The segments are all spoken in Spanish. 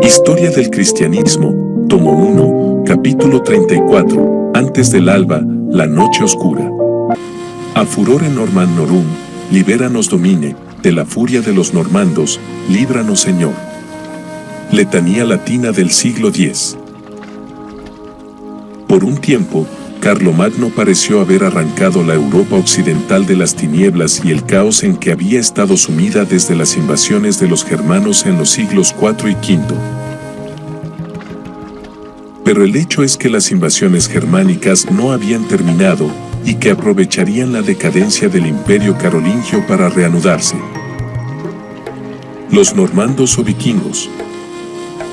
Historia del cristianismo, tomo 1, capítulo 34, antes del alba, la noche oscura. A furore Norman Norum, libéranos Domine, de la furia de los normandos, líbranos Señor. Letanía latina del siglo X. Por un tiempo, Carlomagno pareció haber arrancado la Europa occidental de las tinieblas y el caos en que había estado sumida desde las invasiones de los germanos en los siglos IV y V. Pero el hecho es que las invasiones germánicas no habían terminado y que aprovecharían la decadencia del imperio carolingio para reanudarse. Los normandos o vikingos.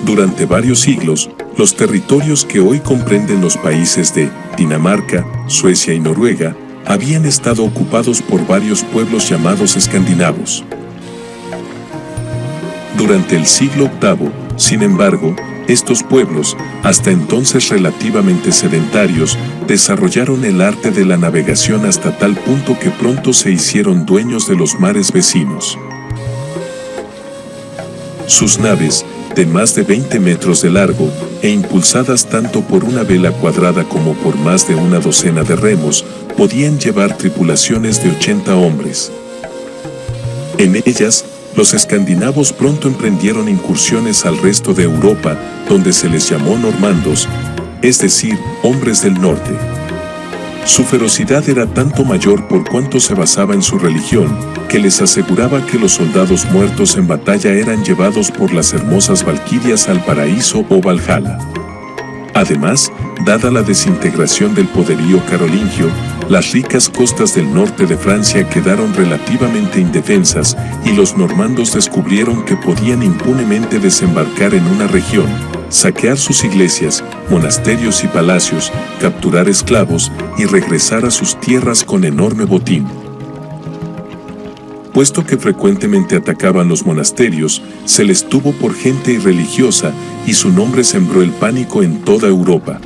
Durante varios siglos, los territorios que hoy comprenden los países de Dinamarca, Suecia y Noruega habían estado ocupados por varios pueblos llamados escandinavos. Durante el siglo VIII, sin embargo, estos pueblos, hasta entonces relativamente sedentarios, desarrollaron el arte de la navegación hasta tal punto que pronto se hicieron dueños de los mares vecinos. Sus naves, de más de 20 metros de largo, e impulsadas tanto por una vela cuadrada como por más de una docena de remos, podían llevar tripulaciones de 80 hombres. En ellas, los escandinavos pronto emprendieron incursiones al resto de Europa, donde se les llamó normandos, es decir, hombres del norte. Su ferocidad era tanto mayor por cuanto se basaba en su religión, que les aseguraba que los soldados muertos en batalla eran llevados por las hermosas valquirias al paraíso o Valhalla. Además, dada la desintegración del poderío carolingio, las ricas costas del norte de Francia quedaron relativamente indefensas y los normandos descubrieron que podían impunemente desembarcar en una región, saquear sus iglesias, monasterios y palacios, capturar esclavos y regresar a sus tierras con enorme botín. Puesto que frecuentemente atacaban los monasterios, se les tuvo por gente irreligiosa y su nombre sembró el pánico en toda Europa.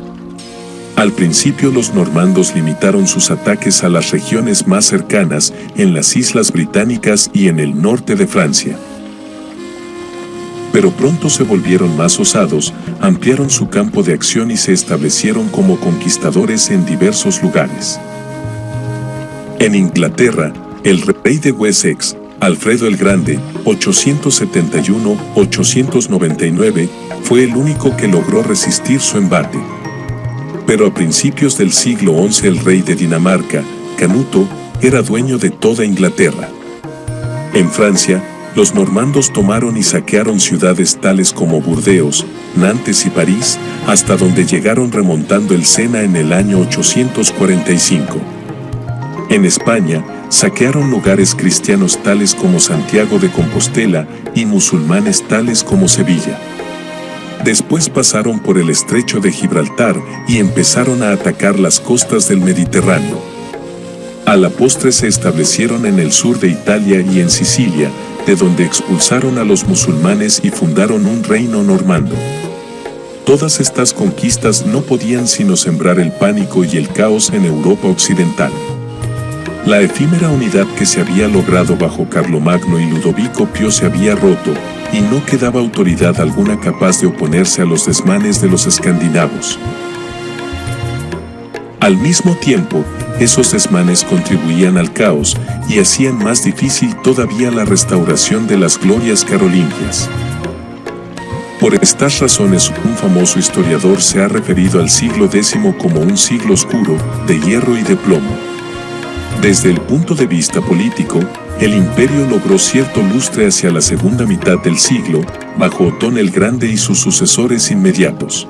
Al principio los normandos limitaron sus ataques a las regiones más cercanas, en las islas británicas y en el norte de Francia. Pero pronto se volvieron más osados, ampliaron su campo de acción y se establecieron como conquistadores en diversos lugares. En Inglaterra, el rey de Wessex, Alfredo el Grande, 871-899, fue el único que logró resistir su embate. Pero a principios del siglo XI el rey de Dinamarca, Canuto, era dueño de toda Inglaterra. En Francia, los normandos tomaron y saquearon ciudades tales como Burdeos, Nantes y París, hasta donde llegaron remontando el Sena en el año 845. En España, saquearon lugares cristianos tales como Santiago de Compostela y musulmanes tales como Sevilla. Después pasaron por el estrecho de Gibraltar y empezaron a atacar las costas del Mediterráneo. A la postre se establecieron en el sur de Italia y en Sicilia, de donde expulsaron a los musulmanes y fundaron un reino normando. Todas estas conquistas no podían sino sembrar el pánico y el caos en Europa occidental. La efímera unidad que se había logrado bajo Carlomagno y Ludovico Pío se había roto, y no quedaba autoridad alguna capaz de oponerse a los desmanes de los escandinavos. Al mismo tiempo, esos desmanes contribuían al caos y hacían más difícil todavía la restauración de las glorias carolingias. Por estas razones, un famoso historiador se ha referido al siglo X como un siglo oscuro, de hierro y de plomo. Desde el punto de vista político, el imperio logró cierto lustre hacia la segunda mitad del siglo, bajo Otón el Grande y sus sucesores inmediatos.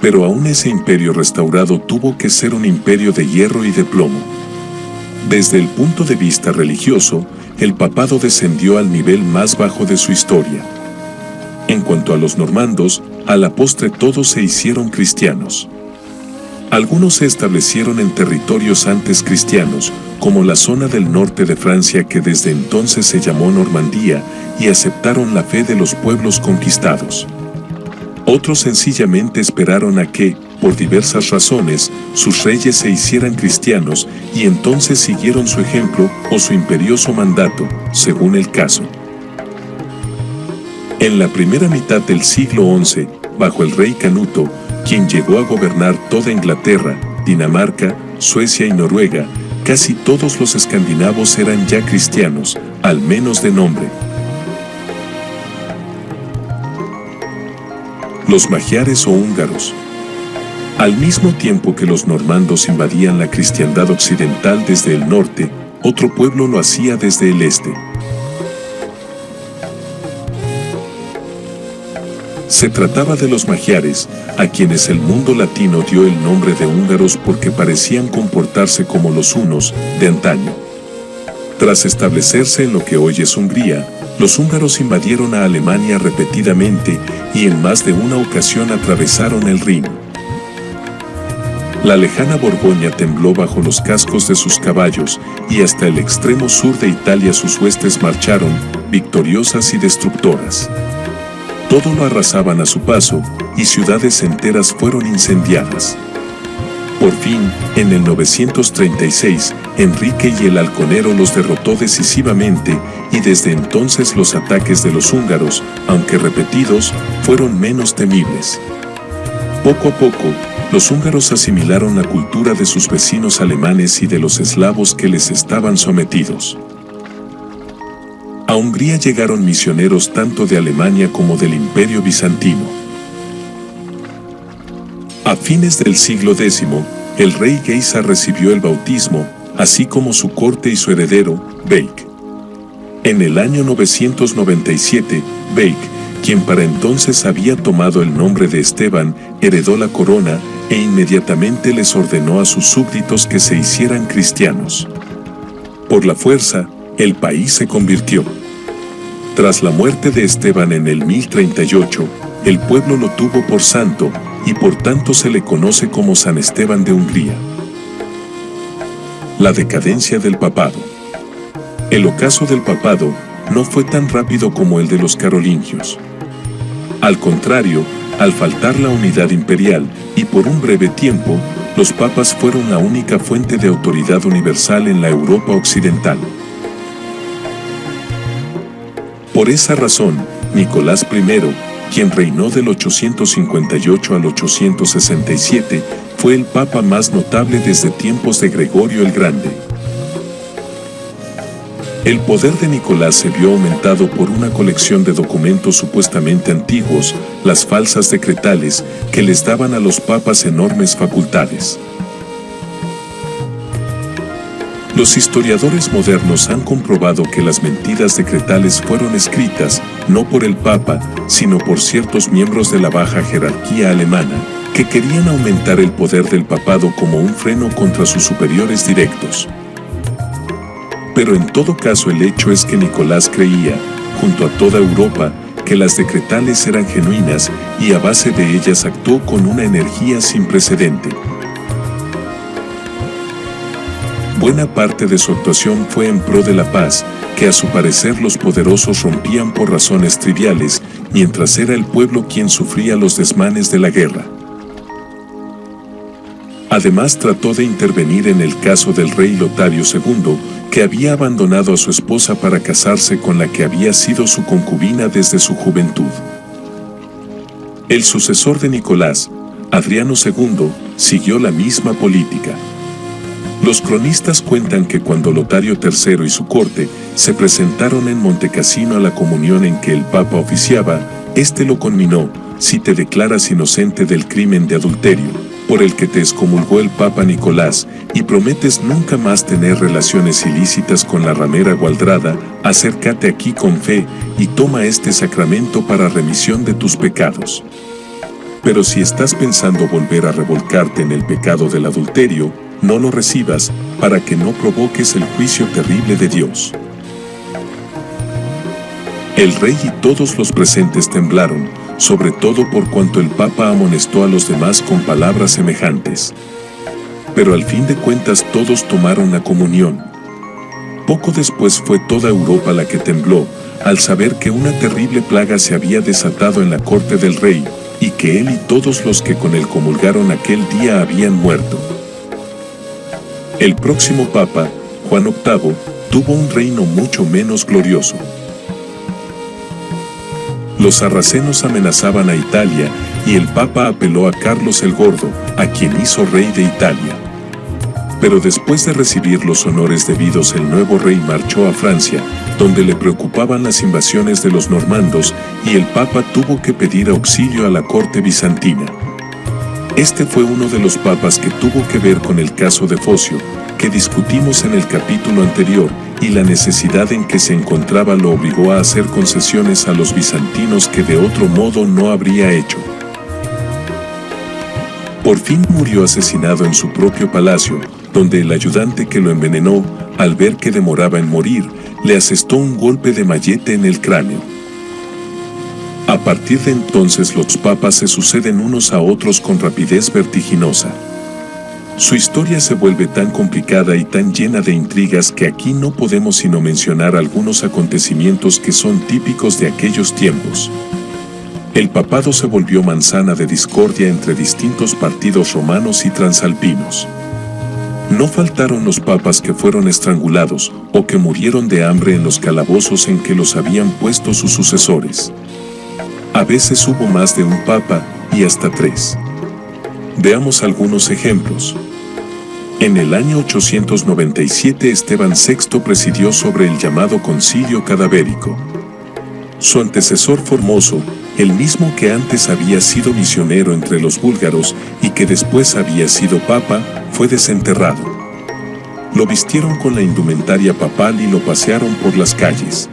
Pero aún ese imperio restaurado tuvo que ser un imperio de hierro y de plomo. Desde el punto de vista religioso, el papado descendió al nivel más bajo de su historia. En cuanto a los normandos, a la postre todos se hicieron cristianos. Algunos se establecieron en territorios antes cristianos, como la zona del norte de Francia que desde entonces se llamó Normandía, y aceptaron la fe de los pueblos conquistados. Otros sencillamente esperaron a que, por diversas razones, sus reyes se hicieran cristianos y entonces siguieron su ejemplo o su imperioso mandato, según el caso. En la primera mitad del siglo XI, bajo el rey Canuto, quien llegó a gobernar toda Inglaterra, Dinamarca, Suecia y Noruega, casi todos los escandinavos eran ya cristianos, al menos de nombre. Los magiares o húngaros. Al mismo tiempo que los normandos invadían la cristiandad occidental desde el norte, otro pueblo lo hacía desde el este. Se trataba de los magiares, a quienes el mundo latino dio el nombre de húngaros porque parecían comportarse como los hunos de antaño. Tras establecerse en lo que hoy es Hungría, los húngaros invadieron a Alemania repetidamente y en más de una ocasión atravesaron el Rin. La lejana Borgoña tembló bajo los cascos de sus caballos y hasta el extremo sur de Italia sus huestes marcharon, victoriosas y destructoras. Todo lo arrasaban a su paso y ciudades enteras fueron incendiadas. Por fin, en el 936, Enrique y el Halconero los derrotó decisivamente y desde entonces los ataques de los húngaros, aunque repetidos, fueron menos temibles. Poco a poco, los húngaros asimilaron la cultura de sus vecinos alemanes y de los eslavos que les estaban sometidos. A Hungría llegaron misioneros tanto de Alemania como del Imperio Bizantino. A fines del siglo X, el rey Geisa recibió el bautismo, así como su corte y su heredero, Beik. En el año 997, Beik, quien para entonces había tomado el nombre de Esteban, heredó la corona e inmediatamente les ordenó a sus súbditos que se hicieran cristianos. Por la fuerza, el país se convirtió. Tras la muerte de Esteban en el 1038, el pueblo lo tuvo por santo y por tanto se le conoce como San Esteban de Hungría. La decadencia del papado. El ocaso del papado no fue tan rápido como el de los carolingios. Al contrario, al faltar la unidad imperial, y por un breve tiempo, los papas fueron la única fuente de autoridad universal en la Europa occidental. Por esa razón, Nicolás I, quien reinó del 858 al 867, fue el papa más notable desde tiempos de Gregorio el Grande. El poder de Nicolás se vio aumentado por una colección de documentos supuestamente antiguos, las falsas decretales, que les daban a los papas enormes facultades. Los historiadores modernos han comprobado que las mentiras decretales fueron escritas, no por el Papa, sino por ciertos miembros de la baja jerarquía alemana, que querían aumentar el poder del papado como un freno contra sus superiores directos. Pero en todo caso el hecho es que Nicolás creía, junto a toda Europa, que las decretales eran genuinas y a base de ellas actuó con una energía sin precedente. Buena parte de su actuación fue en pro de la paz, que a su parecer los poderosos rompían por razones triviales, mientras era el pueblo quien sufría los desmanes de la guerra. Además trató de intervenir en el caso del rey Lotario II, que había abandonado a su esposa para casarse con la que había sido su concubina desde su juventud. El sucesor de Nicolás, Adriano II, siguió la misma política. Los cronistas cuentan que cuando Lotario III y su corte se presentaron en Montecassino a la comunión en que el Papa oficiaba, este lo conminó: si te declaras inocente del crimen de adulterio, por el que te excomulgó el Papa Nicolás, y prometes nunca más tener relaciones ilícitas con la ramera Gualdrada, acércate aquí con fe y toma este sacramento para remisión de tus pecados. Pero si estás pensando volver a revolcarte en el pecado del adulterio, no lo recibas, para que no provoques el juicio terrible de Dios. El rey y todos los presentes temblaron, sobre todo por cuanto el Papa amonestó a los demás con palabras semejantes. Pero al fin de cuentas todos tomaron la comunión. Poco después fue toda Europa la que tembló, al saber que una terrible plaga se había desatado en la corte del rey, y que él y todos los que con él comulgaron aquel día habían muerto. El próximo Papa, Juan VIII, tuvo un reino mucho menos glorioso. Los sarracenos amenazaban a Italia y el Papa apeló a Carlos el Gordo, a quien hizo rey de Italia. Pero después de recibir los honores debidos, el nuevo rey marchó a Francia, donde le preocupaban las invasiones de los normandos, y el Papa tuvo que pedir auxilio a la corte bizantina. Este fue uno de los papas que tuvo que ver con el caso de Focio, que discutimos en el capítulo anterior, y la necesidad en que se encontraba lo obligó a hacer concesiones a los bizantinos que de otro modo no habría hecho. Por fin murió asesinado en su propio palacio, donde el ayudante que lo envenenó, al ver que demoraba en morir, le asestó un golpe de mallete en el cráneo. A partir de entonces los papas se suceden unos a otros con rapidez vertiginosa. Su historia se vuelve tan complicada y tan llena de intrigas que aquí no podemos sino mencionar algunos acontecimientos que son típicos de aquellos tiempos. El papado se volvió manzana de discordia entre distintos partidos romanos y transalpinos. No faltaron los papas que fueron estrangulados o que murieron de hambre en los calabozos en que los habían puesto sus sucesores. A veces hubo más de un papa y hasta 3. Veamos algunos ejemplos. En el año 897 Esteban VI presidió sobre el llamado Concilio Cadavérico. Su antecesor Formoso, el mismo que antes había sido misionero entre los búlgaros y que después había sido papa, fue desenterrado. Lo vistieron con la indumentaria papal y lo pasearon por las calles.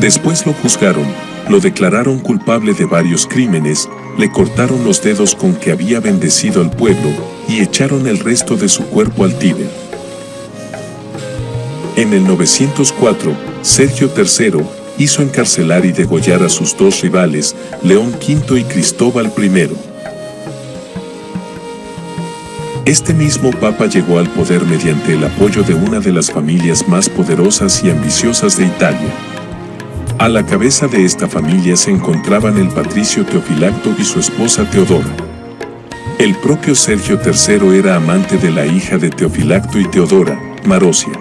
Después lo juzgaron, lo declararon culpable de varios crímenes, le cortaron los dedos con que había bendecido al pueblo y echaron el resto de su cuerpo al Tíber. En el 904, Sergio III hizo encarcelar y degollar a sus 2 rivales, León V y Cristóbal I. Este mismo papa llegó al poder mediante el apoyo de una de las familias más poderosas y ambiciosas de Italia. A la cabeza de esta familia se encontraban el patricio Teofilacto y su esposa Teodora. El propio Sergio III era amante de la hija de Teofilacto y Teodora, Marosia.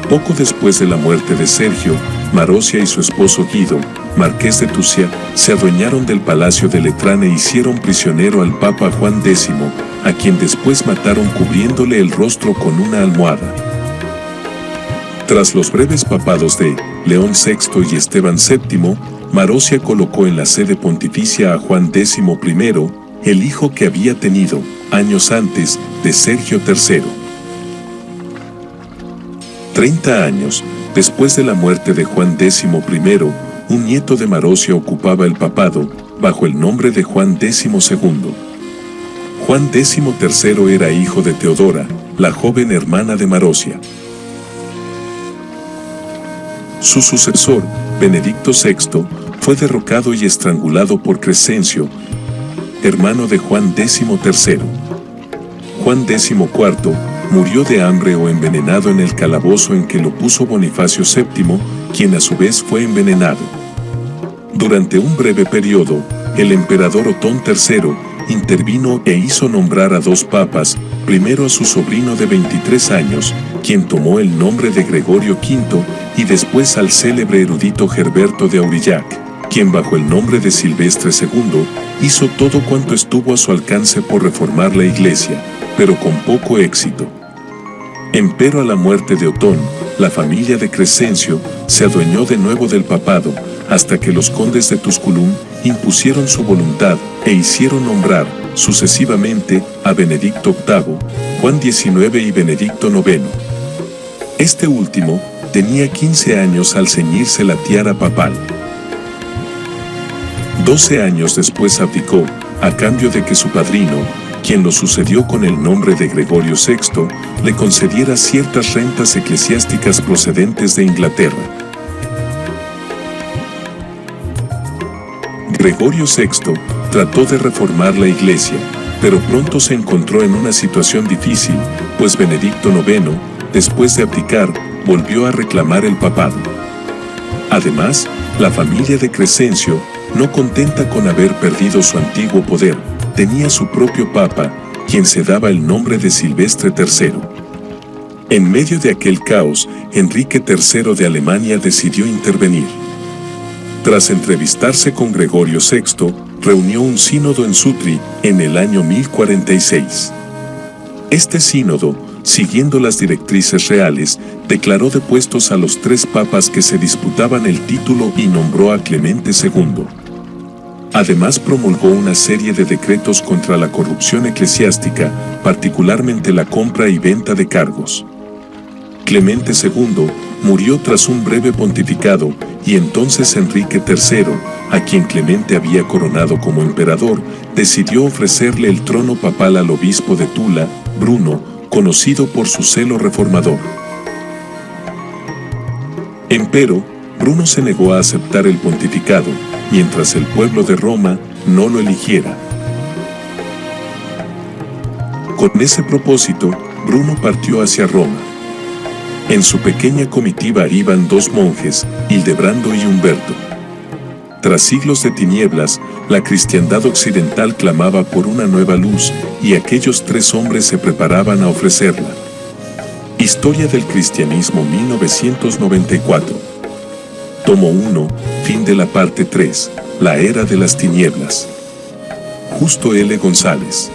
Poco después de la muerte de Sergio, Marosia y su esposo Guido, marqués de Tucia, se adueñaron del palacio de Letrán e hicieron prisionero al Papa Juan X, a quien después mataron cubriéndole el rostro con una almohada. Tras los breves papados de León VI y Esteban VII, Marosia colocó en la sede pontificia a Juan X I, el hijo que había tenido, años antes, de Sergio III. 30 años después de la muerte de Juan X I, un nieto de Marosia ocupaba el papado, bajo el nombre de Juan X II. Juan X III era hijo de Teodora, la joven hermana de Marosia. Su sucesor, Benedicto VI, fue derrocado y estrangulado por Crescencio, hermano de Juan X III. Juan XIV murió de hambre o envenenado en el calabozo en que lo puso Bonifacio VII, quien a su vez fue envenenado. Durante un breve periodo, el emperador Otón III intervino e hizo nombrar a 2 papas, primero a su sobrino de 23 años, quien tomó el nombre de Gregorio V, y después al célebre erudito Gerberto de Aurillac, quien bajo el nombre de Silvestre II, hizo todo cuanto estuvo a su alcance por reformar la Iglesia, pero con poco éxito. Empero a la muerte de Otón, la familia de Crescencio se adueñó de nuevo del papado, hasta que los condes de Tusculum impusieron su voluntad e hicieron nombrar, sucesivamente, a Benedicto VIII, Juan XIX y Benedicto IX. Este último tenía 15 años al ceñirse la tiara papal. 12 años después abdicó, a cambio de que su padrino, quien lo sucedió con el nombre de Gregorio VI, le concediera ciertas rentas eclesiásticas procedentes de Inglaterra. Gregorio VI trató de reformar la Iglesia, pero pronto se encontró en una situación difícil, pues Benedicto IX, después de abdicar, volvió a reclamar el papado. Además, la familia de Crescencio no contenta con haber perdido su antiguo poder, tenía su propio papa, quien se daba el nombre de Silvestre III. En medio de aquel caos, Enrique III de Alemania decidió intervenir. Tras entrevistarse con Gregorio VI, reunió un sínodo en Sutri en el año 1046. Este sínodo, siguiendo las directrices reales, declaró depuestos a los 3 papas que se disputaban el título y nombró a Clemente II. Además promulgó una serie de decretos contra la corrupción eclesiástica, particularmente la compra y venta de cargos. Clemente II murió tras un breve pontificado, y entonces Enrique III, a quien Clemente había coronado como emperador, decidió ofrecerle el trono papal al obispo de Tula, Bruno, conocido por su celo reformador. Empero, Bruno se negó a aceptar el pontificado, mientras el pueblo de Roma no lo eligiera. Con ese propósito, Bruno partió hacia Roma. En su pequeña comitiva iban 2 monjes, Hildebrando y Humberto. Tras siglos de tinieblas, la cristiandad occidental clamaba por una nueva luz, y aquellos 3 hombres se preparaban a ofrecerla. Historia del cristianismo 1994. Tomo 1, fin de la parte 3, la era de las tinieblas. Justo L. González.